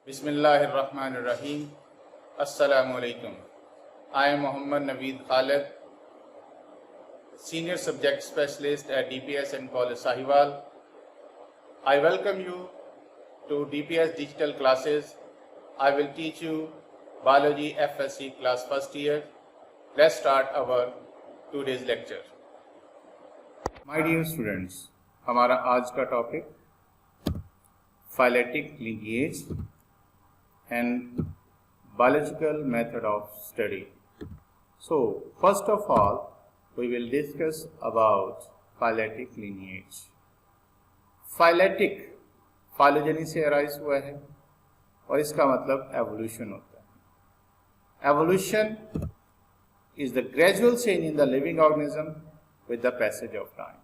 Bismillahirrahmanirrahim. Assalamu alaikum. I am Muhammad Naveed Khalid, Senior Subject Specialist at DPS and College Sahiwal. I welcome you to DPS Digital Classes. I will teach you Biology FSC class first year. Let's start our today's lecture. My dear students, हमारा आज का topic phyletic lineage and biological method of study. So, first of all, we will discuss about phyletic lineage. Phyletic phylogeny से arise हुआ है और इसका मतलब evolution होता है. Evolution is the gradual change in the living organism with the passage of time.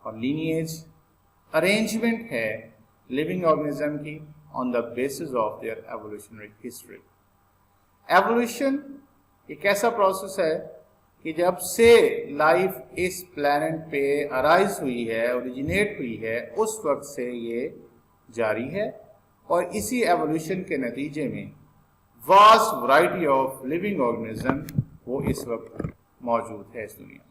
और lineage arrangement है living organism की on the basis of their evolutionary history. Evolution एक ऐसा प्रोसेस है कि जब से लाइफ इस प्लैनेट पे अराइज हुई है, ओरिजिनेट हुई है, उस वक्त से ये जारी है और इसी एवोल्यूशन के नतीजे में vast variety of living organism वो इस वक्त मौजूद है इस दुनिया में.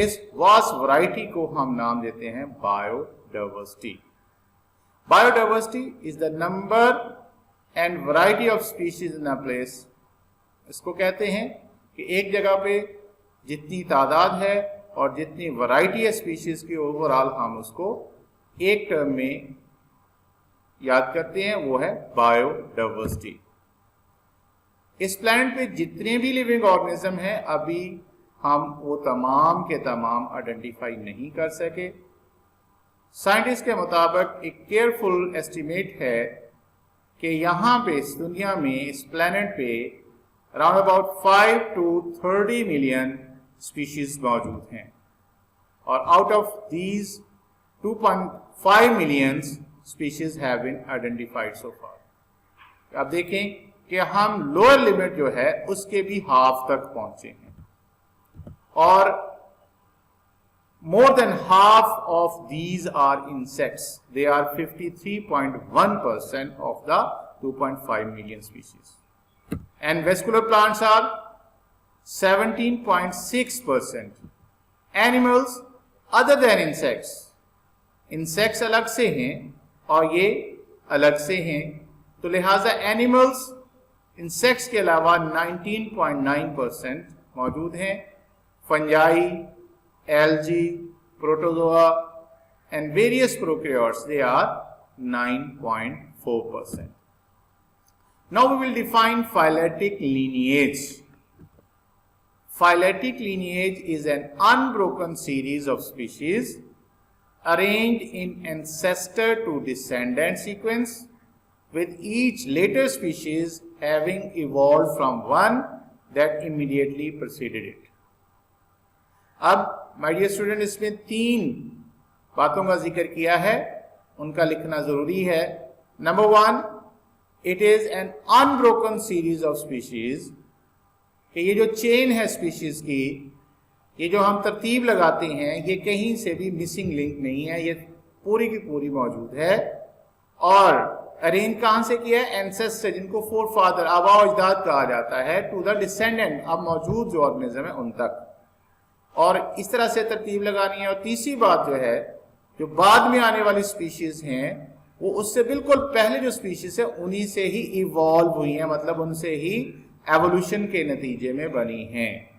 इस वास्ट वैरायटी को हम नाम देते हैं biodiversity. Biodiversity is the number and variety of species in a place. इसको कहते हैं कि एक जगह पे जितनी तादाद है और जितनी वैरायटी है स्पीशीज की ओवरऑल हम उसको एक टर्म में याद करते हैं, वो है बायोडाइवर्सिटी. इस प्लैनेट पे जितने भी लिविंग ऑर्गेनिज्म हैं अभी हम वो तमाम के तमाम आइडेंटिफाई नहीं कर सके. साइंटिस्ट के मुताबिक एक केयरफुल एस्टिमेट है कि यहाँ पे इस दुनिया में इस प्लैनेट पे around about 5 to 30 million species मौजूद हैं और out of these 2.5 million species have been identified so far. अब देखें कि हम लोअर लिमिट जो है उसके भी हाफ तक पहुंचे हैं और more than half of these are insects. They are 53.1% of the 2.5 million species. And vascular plants are 17.6%. Animals other than insects. Insects अलग से हैं और ये अलग से हैं, तो लिहाजा animals insects के अलावा 19.9% मौजूद हैं. Fungi, algae, protozoa and various prokaryotes, they are 9.4%. Now we will define phyletic lineage. Phyletic lineage is an unbroken series of species arranged in ancestor to descendant sequence with each later species having evolved from one that immediately preceded it. अब my dear student इसमें 3 बातों का जिक्र किया है, उनका लिखना जरूरी है. Number 1, it is an unbroken series of species. कि ये जो चेन है स्पीशीज की, ये जो हम तरतीब लगाते हैं, ये कहीं से भी मिसिंग लिंक नहीं है, ये पूरी की पूरी मौजूद है. और अरेंज कहां से किया है? एंसेस्टर, जिनको फोर फादर आबा अजदाद कहा जाता है, टू द डिसेंडेंट, अब मौजूद जो ऑर्गेनिज्म है उन तक, और इस तरह से तरतीब लगानी है. और तीसरी बात जो है, जो बाद में आने वाली स्पीशीज हैं वो उससे बिल्कुल पहले जो स्पीशीज है उन्हीं से ही इवॉल्व हुई हैं, मतलब उनसे ही एवोल्यूशन के नतीजे में बनी हैं.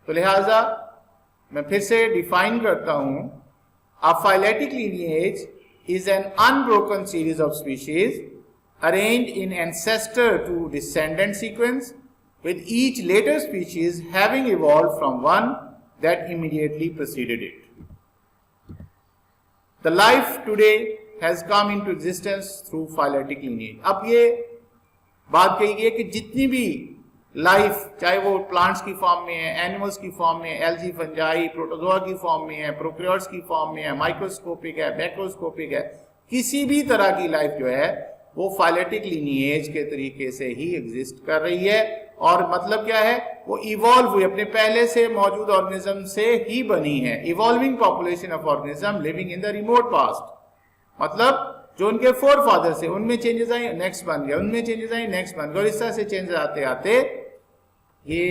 तो लिहाजा मैं फिर से डिफाइन करता हूं. अ phyletic lineage is an unbroken series of species arranged in ancestor to descendant sequence with each later species having evolved from one that immediately preceded it. The life today has come into existence through phyletic lineage. अब ये बात कही गई है कि जितनी भी life, चाहे वो प्लांट्स की फॉर्म में है, एनिमल्स की फॉर्म में है, एल्गी, फंजाई, प्रोटोजोआ की फॉर्म में है, प्रोकैरियोट्स की फॉर्म में है, माइक्रोस्कोपिक है, मैक्रोस्कोपिक है, किसी भी तरह की लाइफ जो है वो phyletic lineage के तरीके से ही एग्जिस्ट कर रही है. और मतलब क्या है, वो इवॉल्व हुई, अपने पहले से मौजूद ऑर्गेनिज्म से ही बनी है. Evolving population of organism living in the remote past, मतलब जो उनके फोर फादर थे उनमें चेंजेस आए, नेक्स्ट बन गया, उनमें चेंजेस आए, नेक्स्ट बन गया, और इस तरह से चेंजेस आते आते ये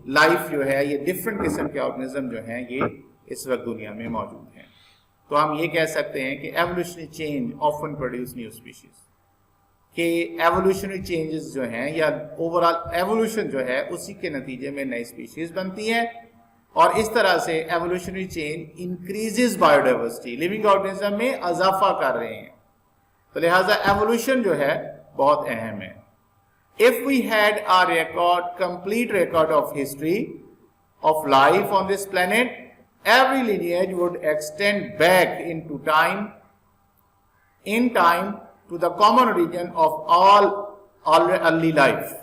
लाइफ जो है, ये डिफरेंट किस्म के ऑर्गेनिज्म जो हैं ये इस वक्त दुनिया में मौजूद हैं। तो हम ये कह सकते हैं कि evolutionary change often produce new species, कि एवोल्यूशनरी चेंजेस जो हैं या ओवरऑल एवोल्यूशन जो है उसी के नतीजे में नई स्पीशीज बनती हैं, और इस तरह से evolutionary change increases biodiversity, living organism में इजाफा कर रहे हैं। तो लिहाजा एवोल्यूशन जो है बहुत अहम है। If we had a record, complete record of history of life on this planet, every lineage would extend back into time, in time to the common origin of all early life.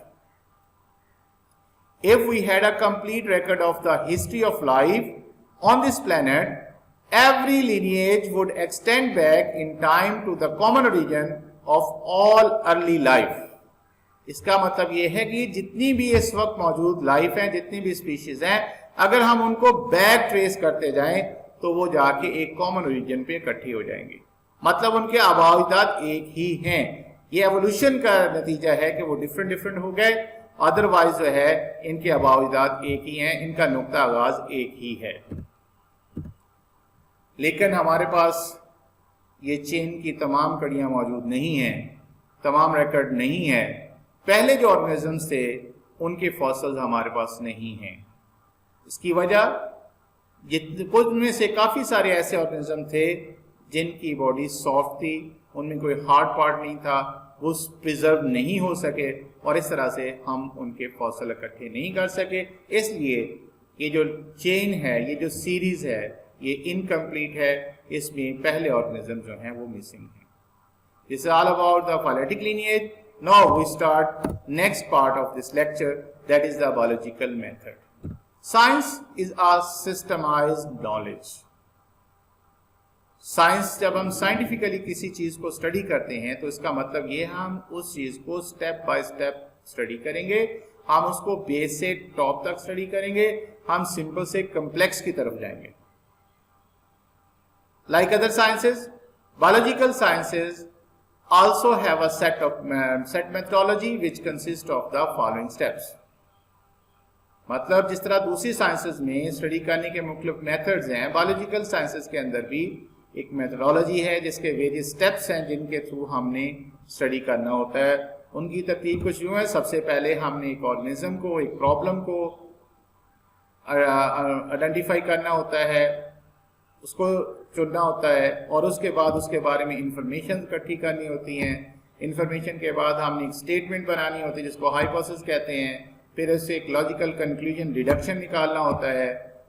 If we had a complete record of the history of life on this planet, every lineage would extend back in time to the common origin of all early life. इसका मतलब ये है कि जितनी भी इस वक्त मौजूद लाइफ है, जितनी भी स्पीशीज हैं, अगर हम उनको बैक ट्रेस करते जाएं तो वो जाके एक कॉमन ओरिजिन पे इकट्ठी हो जाएंगी। मतलब उनके आबाओ-अजदाद एक ही हैं। ये एवोल्यूशन का नतीजा है कि वो डिफरेंट डिफरेंट हो गए, अदरवाइज जो है इनके आबाओ-अजदाद एक ही हैं, इनका नुक्ता आगाज एक ही है। लेकिन हमारे पास ये चेन की तमाम कड़ियां मौजूद नहीं हैं, तमाम रिकॉर्ड नहीं है। पहले जो ऑर्गेनिजम्स थे उनके फॉसिल्स हमारे पास नहीं हैं। इसकी वजह कुछ में से काफ़ी सारे ऐसे ऑर्गेनिज्म थे जिनकी बॉडी सॉफ्ट थी, उनमें कोई हार्ड पार्ट नहीं था, वो प्रिजर्व नहीं हो सके, और इस तरह से हम उनके फॉसिल इकट्ठे नहीं कर सके। इसलिए ये जो चेन है, ये जो सीरीज है, ये इनकम्प्लीट है। इसमें पहले ऑर्गेनिज्म जो हैं वो मिसिंग है। This is all about the phyletic lineage. Now we start next part of this lecture, that is the biological method. Science is a systemized knowledge. Science, जब हम साइंटिफिकली किसी चीज को स्टडी करते हैं तो इसका मतलब ये हम उस चीज को स्टेप बाय स्टेप स्टडी करेंगे, हम उसको बेस से टॉप तक स्टडी करेंगे, हम सिंपल से कम्प्लेक्स की तरफ जाएंगे। Like other sciences, biological sciences also have a set methodology which consists of the following steps. मतलब जिस तरह दूसरी साइंसेज में स्टडी करने के मुख्तलिफ मेथड्स हैं, बायोलॉजिकल साइंसेज के अंदर भी एक मेथोडोलॉजी है जिसके वेरियस स्टेप्स हैं जिनके थ्रू हमने स्टडी करना होता है। उनकी तरतीब कुछ यूँ है। सबसे पहले हमने एक ऑर्गेनिज्म को, एक प्रॉब्लम को आइडेंटिफाई करना होता है, उसको चुनना होता है, और उसके बाद उसके बारे में इंफॉर्मेशन इकट्ठी करनी होती हैं। इंफॉर्मेशन के बाद हमने एक स्टेटमेंट बनानी होती है जिसको हाइपोथेसिस कहते हैं। फिर उससे एक लॉजिकल कंक्लूजन, डिडक्शन निकालना होता है।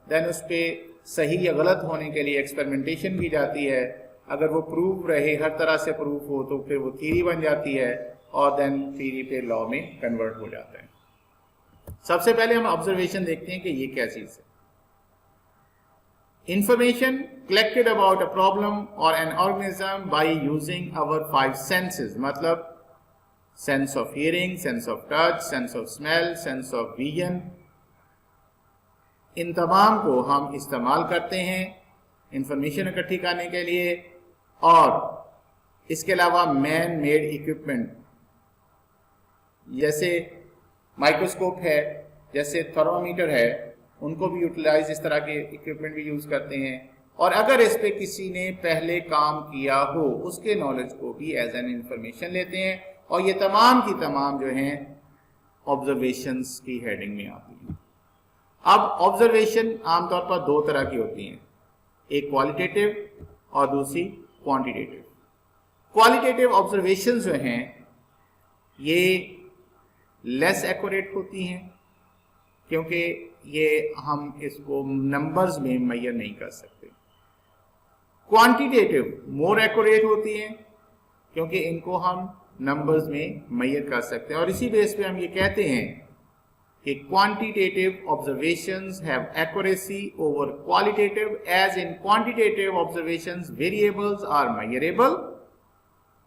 देन उस पर सही या गलत होने के लिए एक्सपेरिमेंटेशन की जाती है। अगर वो प्रूफ रहे, हर तरह से प्रूफ हो, तो फिर वो थ्योरी बन जाती है, और देन थ्योरी फिर लॉ में कन्वर्ट हो जाता है। सबसे पहले हम ऑब्जर्वेशन देखते हैं कि ये क्या चीज़ है। Information collected about a problem or an organism by using our 5 senses, मतलब sense of hearing, sense of touch, sense of smell, sense of vision, इन तमाम को हम इस्तेमाल करते हैं इंफॉर्मेशन इकट्ठी करने के लिए। और इसके अलावा मैन मेड इक्विपमेंट जैसे माइक्रोस्कोप है, जैसे थर्मामीटर है, उनको भी यूटिलाइज, इस तरह के इक्विपमेंट भी यूज़ करते हैं। और अगर इस पे किसी ने पहले काम किया हो उसके नॉलेज को भी एज एन इंफॉर्मेशन लेते हैं। और ये तमाम की तमाम जो हैं ऑब्जर्वेशंस की हेडिंग में आती हैं। अब ऑब्जर्वेशन आमतौर पर दो तरह की होती हैं, एक क्वालिटेटिव और दूसरी क्वांटिटेटिव। क्वालिटेटिव ऑब्जर्वेशंस जो हैं ये लेस एक्यूरेट होती हैं क्योंकि ये हम इसको नंबर्स में मेजर नहीं कर सकते। क्वांटिटेटिव मोर एक्यूरेट होती हैं क्योंकि इनको हम नंबर्स में मेजर कर सकते हैं। और इसी बेस पे हम ये कहते हैं कि quantitative observations have accuracy over qualitative, as in quantitative observations variables are measurable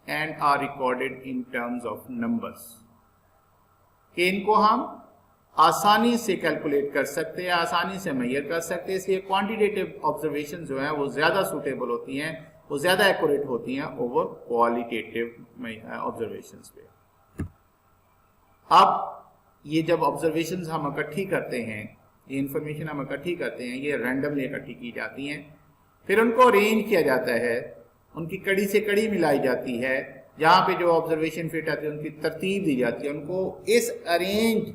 and are recorded in terms of numbers, कि इनको हम आसानी से कैलकुलेट कर सकते हैं, आसानी से मेजर कर सकते हैं। इसलिए क्वांटिटेटिव ऑब्जर्वेशन जो है वो ज़्यादा सूटेबल होती हैं वो ज़्यादा एक्यूरेट होती हैं ओवर क्वालिटेटिव ऑब्जर्वेशंस पे। अब ये जब ऑब्जर्वेशंस हम इकट्ठी करते हैं, ये इंफॉर्मेशन हम इकट्ठी करते हैं, ये रैंडमली इकट्ठी की जाती हैं, फिर उनको अरेंज किया जाता है, उनकी कड़ी से कड़ी मिलाई जाती है, जहाँ पे जो ऑब्जर्वेशन फिट आती है उनकी तरतीब दी जाती है। उनको इस अरेंज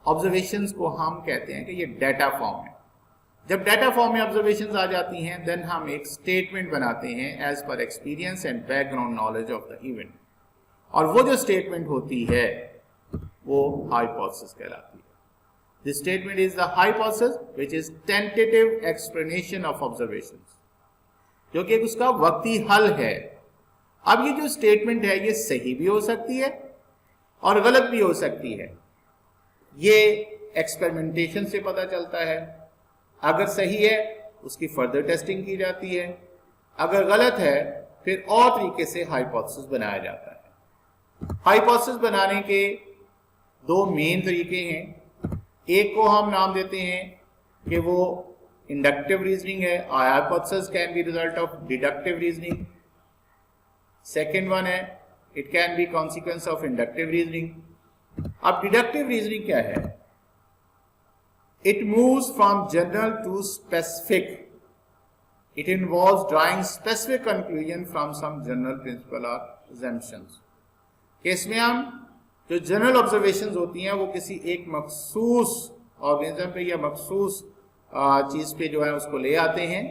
ऑब्जर्वेशंस को हम कहते हैं कि ये डाटा फॉर्म है। जब डाटा फॉर्म में ऑब्जर्वेशंस आ जाती हैं, देन हम एक स्टेटमेंट बनाते हैं as per experience and background knowledge of the event, और वो जो स्टेटमेंट होती है वो हाइपोथेसिस कहलाती है। This statement is the hypothesis which is tentative explanation of observations, जो कि उसका वक्ती हल है। अब ये जो स्टेटमेंट है ये सही भी हो सकती है और गलत भी हो सकती है। ये एक्सपेरिमेंटेशन से पता चलता है। अगर सही है उसकी फर्दर टेस्टिंग की जाती है, अगर गलत है फिर और तरीके से हाइपोथेसिस बनाया जाता है। हाइपोथेसिस बनाने के दो मेन तरीके हैं। एक को हम नाम देते हैं कि वो इंडक्टिव रीजनिंग है, hypothesis can be result of deductive reasoning. Second one है it can be consequence of inductive reasoning. अब डिडक्टिव रीजनिंग क्या है? It moves from general to specific. It involves drawing specific conclusion from some general principle or assumptions. इसमें हम जो general observations होती हैं वो किसी एक मखसूस ऑर्गेनिज्म पे या मखसूस चीज़ पे जो है उसको ले आते हैं,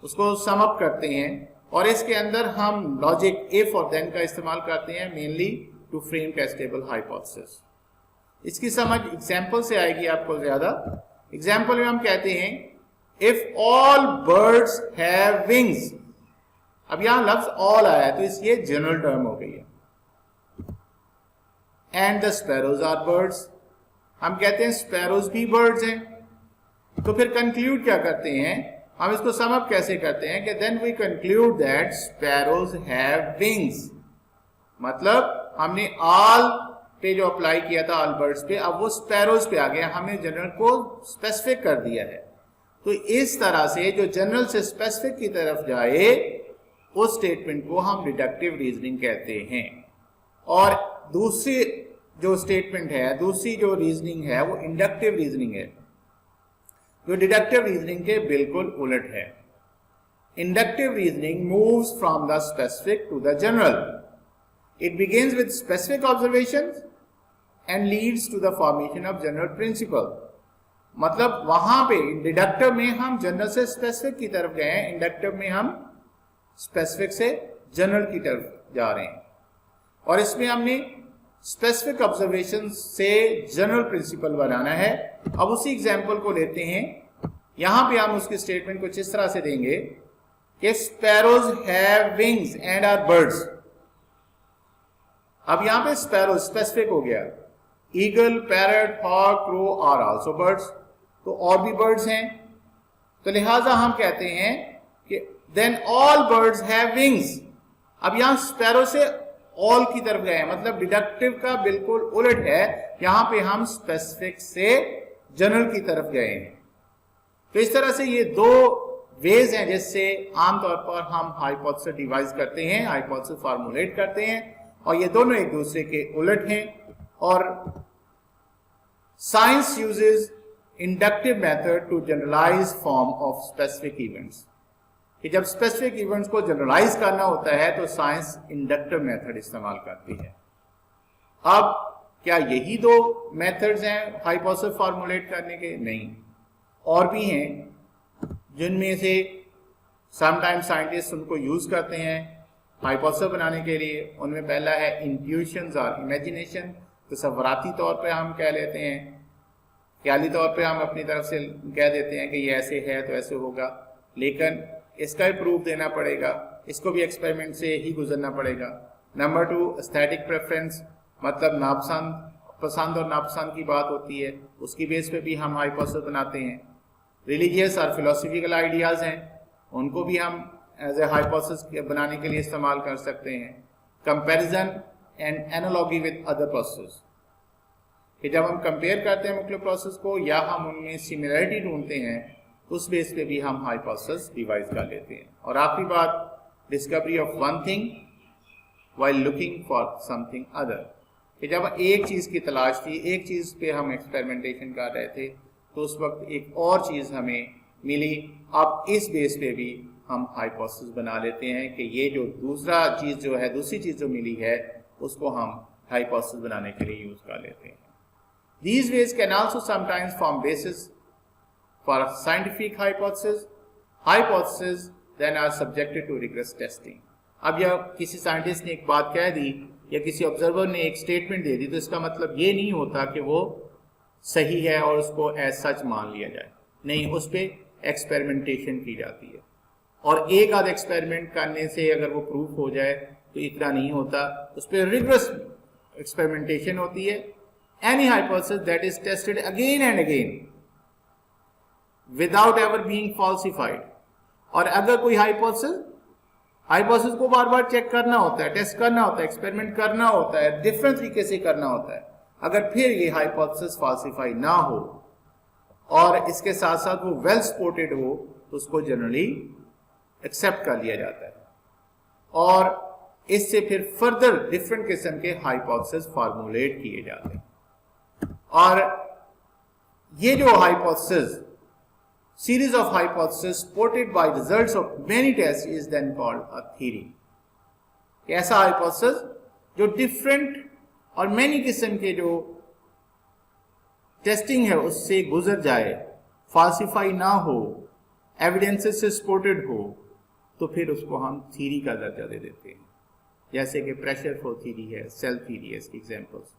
उसको सम अप करते हैं, और इसके अंदर हम लॉजिक इफ और देन का इस्तेमाल करते हैं mainly to frame testable hypothesis. इसकी समझ एग्जाम्पल से आएगी आपको ज्यादा। एग्जाम्पल में हम कहते हैं if all birds have wings. अब यहां लफ्ज ऑल आया है तो इसलिए जनरल टर्म हो गई है। And the sparrows are birds, हम कहते हैं स्पैरोज भी बर्ड्स हैं। तो फिर कंक्लूड क्या करते हैं हम, इसको सम अप कैसे करते हैं कि then we conclude that sparrows have wings. मतलब हमने ऑल पे जो अप्लाई किया था ऑल बर्ड्स पे, अब वो स्पैरोज पे आ गया, हमने जनरल को स्पेसिफिक कर दिया है। तो इस तरह से जो जनरल से स्पेसिफिक की तरफ जाए उस स्टेटमेंट को हम डिडक्टिव रीजनिंग कहते हैं। और दूसरी जो स्टेटमेंट है, दूसरी जो रीजनिंग है वो इंडक्टिव रीजनिंग है, जो डिडक्टिव रीजनिंग के बिल्कुल उलट है। Inductive reasoning moves from the specific to the general. It begins with specific observations and leads to the formation of general principle. मतलब वहां पे डिडक्टिव में हम जनरल से स्पेसिफिक की तरफ गए हैं, इंडक्टिव में हम स्पेसिफिक से जनरल की तरफ जा रहे हैं। और इसमें हमने स्पेसिफिक ऑब्जर्वेशन से जनरल प्रिंसिपल बनाना है। अब उसी एग्जाम्पल को लेते हैं, यहां पे हम उसकी स्टेटमेंट कुछ इस तरह से देंगे कि sparrows have wings and are birds. अब यहां पे स्पैरो स्पेसिफिक हो गया, eagle, parrot, hawk, crow are also birds, तो और भी बर्ड्स हैं। तो लिहाजा हम कहते हैं कि then all birds have wings. अब यहां स्पैरो से ऑल की तरफ गए, मतलब डिडक्टिव का बिल्कुल उलट है, यहां पे हम स्पेसिफिक से जनरल की तरफ गए हैं। तो इस तरह से ये दो वेज हैं जिससे आमतौर पर हम हाइपोथेसिस डिवाइस करते हैं, हाइपोथेसिस फॉर्मुलेट करते हैं, और ये दोनों एक दूसरे के उलट हैं। और science uses inductive method to generalize form of specific events, कि जब स्पेसिफिक इवेंट्स को जनरलाइज करना होता है तो साइंस इंडक्टिव मेथड इस्तेमाल करती है। अब क्या यही दो मेथड्स हैं हाइपोथेसिस फॉर्मुलेट करने के? नहीं, और भी हैं, जिनमें से समटाइम साइंटिस्ट उनको यूज करते हैं हाइपोथेसिस बनाने के लिए। उनमें पहला है इंट्यूशंस और इमेजिनेशन। तसव्वुराती तौर पे हम कह लेते हैं, ख्याली तौर पे हम अपनी तरफ से कह देते हैं कि ये ऐसे है तो ऐसे होगा, लेकिन इसका भी प्रूफ देना पड़ेगा, इसको भी एक्सपेरिमेंट से ही गुजरना पड़ेगा। नंबर 2 एस्थेटिक प्रेफरेंस, मतलब नापसंद, पसंद और नापसंद की बात होती है, उसकी बेस पे भी हम हाइपोथेसिस बनाते हैं। रिलीजियस और फिलोसफिकल आइडियाज़ हैं, उनको भी हम एज ए हाइपोथेसिस बनाने के लिए इस्तेमाल कर सकते हैं। Comparison and analogy with other process, कि जब हम कंपेयर करते हैं मुख्तलिफ प्रोसेस को या हम उनमें सिमिलरिटी ढूंढते हैं उस बेस पे भी हम हाइपोथेसिस डिवाइस कर लेते हैं। और आखिरी बात, discovery of one thing while looking for something other, कि जब एक चीज़ की तलाश थी, एक चीज़ पे हम एक्सपेरिमेंटेशन कर रहे थे, तो उस वक्त एक और चीज़ हमें मिली। अब इस बेस पे भी हम हाइपोथेसिस बना लेते हैं कि ये जो दूसरी चीज़ जो मिली है, उसको हम हाइपोथेसिस बनाने के लिए यूज़ कर लेते हैं। These ways can also sometimes form basis for scientific hypothesis. Hypotheses then are subjected to rigorous testing. अब यह किसी साइंटिस्ट ने एक बात कह दी या किसी ऑब्जर्वर ने एक स्टेटमेंट दे दी, तो इसका मतलब ये नहीं होता कि वो सही है और उसको एज सच मान लिया जाए। नहीं, उस पर एक्सपेरिमेंटेशन की जाती है, और एक आध एक्सपेरिमेंट करने से अगर वो प्रूफ हो जाए तो इतना नहीं होता, उस पर रिगरस एक्सपेरिमेंटेशन होती है। Any hypothesis that is tested again and again without ever being falsified, और अगर कोई हाइपोथेसिस को बार बार चेक करना होता है, टेस्ट करना होता है, एक्सपेरिमेंट करना होता है, डिफरेंट तरीके से करना होता है, अगर फिर ये हाइपोथेसिस फॉल्सिफाई ना हो और इसके साथ साथ वो वेल सपोर्टेड हो, तो उसको जनरली एक्सेप्ट कर लिया जाता है, और इससे फिर फर्दर डिफरेंट किस्म के हाइपोथेसिस फार्मूलेट किए जाते हैं। और ये जो hypothesis, series of hypothesis supported by results of many test is then called a theory. ऐसा हाइपोथेसिस जो डिफरेंट और मेनी किस्म के जो टेस्टिंग है उससे गुजर जाए, फाल्सिफाई ना हो, एविडेंसेस से सपोर्टेड हो, तो फिर उसको हम थ्योरी का दर्जा दे देते हैं। जैसे कि प्रेशर फ्लो थ्योरी है, सेल थ्योरी है, इसकी एग्जांपल्स।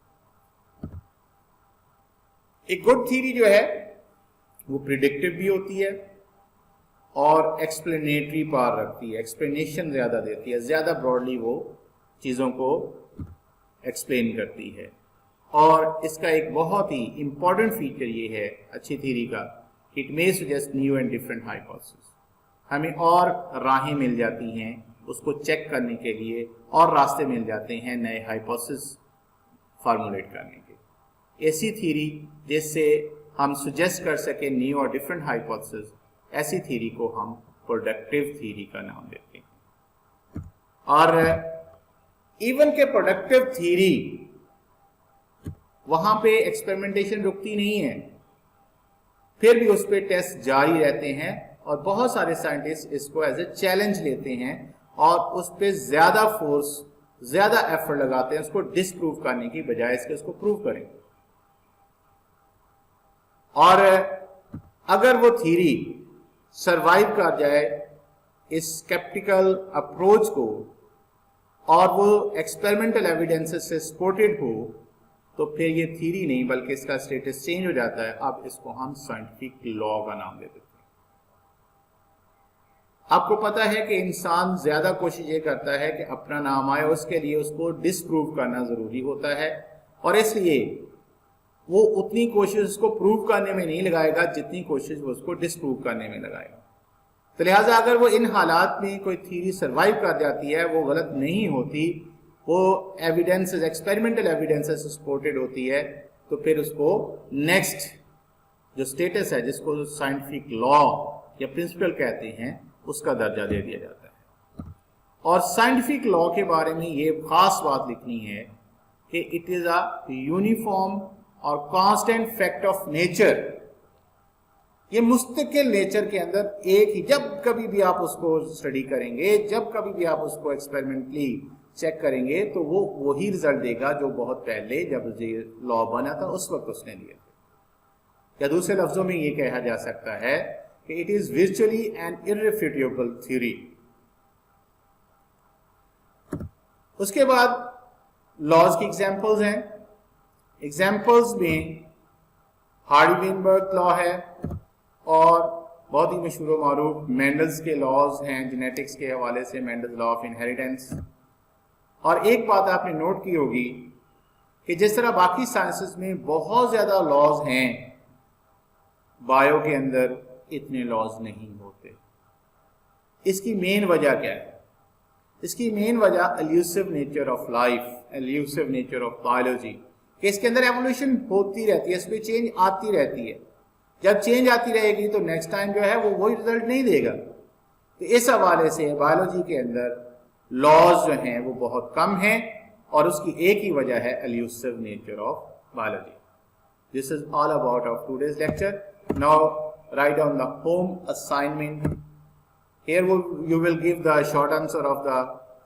एक गुड थ्योरी जो है वो प्रिडिक्टिव भी होती है और एक्सप्लेनेटरी पावर रखती है, एक्सप्लेनेशन ज़्यादा देती है, ज़्यादा ब्रॉडली वो चीज़ों को एक्सप्लेन करती है। और इसका एक बहुत ही इम्पॉर्टेंट फीचर ये है अच्छी थ्योरी का, कि it may suggest new and different hypothesis. हमें और राहें मिल जाती हैं उसको चेक करने के लिए, और रास्ते मिल जाते हैं नए हाइपोथेसिस फार्मूलेट करने के। ऐसी थ्योरी जिससे हम सुजेस्ट कर सके न्यू और डिफरेंट हाइपोथेसिस, ऐसी थ्योरी को हम प्रोडक्टिव थ्योरी का नाम देते हैं। और इवन के प्रोडक्टिव थ्योरी, वहां पे एक्सपेरिमेंटेशन रुकती नहीं है, फिर भी उस पर टेस्ट जारी रहते हैं, और बहुत सारे साइंटिस्ट इसको एज ए चैलेंज लेते हैं और उस पर ज्यादा फोर्स, ज्यादा एफर्ट लगाते हैं उसको डिसप्रूव करने की बजाय इसके उसको प्रूव करें। और अगर वो थ्योरी सरवाइव कर जाए इस स्केप्टिकल अप्रोच को और वो एक्सपेरिमेंटल एविडेंसेस से सपोर्टेड हो, तो फिर ये थ्योरी नहीं बल्कि इसका स्टेटस चेंज हो जाता है। अब इसको हम साइंटिफिक लॉ का नाम दे देते हैं। आपको पता है कि इंसान ज्यादा कोशिश ये करता है कि अपना नाम आए, उसके लिए उसको डिसप्रूव करना जरूरी होता है, और इसलिए वो उतनी कोशिश उसको प्रूव करने में नहीं लगाएगा जितनी कोशिश वो उसको डिसप्रूव करने में लगाएगा। तो लिहाजा अगर वो इन हालात में कोई थ्योरी सर्वाइव कर जाती है, वो गलत नहीं होती, वो एविडेंसेस, एक्सपेरिमेंटल एविडेंसेस सपोर्टेड होती है, तो फिर उसको नेक्स्ट जो स्टेटस है, जिसको साइंटिफिक लॉ या प्रिंसिपल कहते हैं, उसका दर्जा दे दिया जाता है। और साइंटिफिक लॉ के बारे में ये खास बात लिखनी है कि इट इज अ यूनिफॉर्म और कांस्टेंट फैक्ट ऑफ नेचर। ये मुस्तकिल नेचर के अंदर एक ही, जब कभी भी आप उसको स्टडी करेंगे, जब कभी भी आप उसको एक्सपेरिमेंटली चेक करेंगे, तो वो वही रिजल्ट देगा जो बहुत पहले जब ये लॉ बना था उस वक्त उसने दिया था। या दूसरे लफ्जों में ये कहा जा सकता है कि it is virtually an irrefutable theory. उसके बाद लॉज की एग्जांपल्स हैं। एग्जाम्पल्स में हार्डी-वेनबर्ग लॉ है, और बहुत ही मशहूर व मारूफ मेंडल्स के लॉज हैं जेनेटिक्स के हवाले से, मेंडल्स लॉ ऑफ इनहेरिटेंस। और एक बात आपने नोट की होगी कि जिस तरह बाकी साइंसेस में बहुत ज़्यादा लॉज हैं, बायो के अंदर इतने लॉज नहीं होते। इसकी मेन वजह क्या है? इसकी मेन वजह elusive nature of life, elusive nature of biology, कि इसके अंदर एवोल्यूशन होती रहती है, इसमें चेंज आती रहती है। जब चेंज आती रहेगी तो नेक्स्ट टाइम जो है वो वही रिजल्ट नहीं देगा। तो इस हवाले से बायोलॉजी के अंदर लॉज जो हैं वो बहुत कम हैं और उसकी एक ही वजह है elusive nature of biology. This is all about of today's lecture. Now write down the home assignment. Here you will give the short answer of the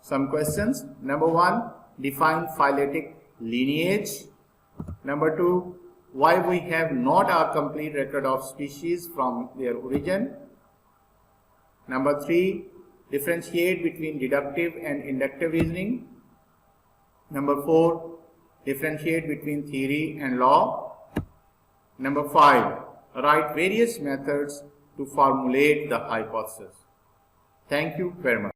some questions. Number 1, define phyletic lineage. Number 2, why we have not a complete record of species from their origin. Number 3, differentiate between deductive and inductive reasoning. Number 4, differentiate between theory and law. Number 5, write various methods to formulate the hypothesis. Thank you very much.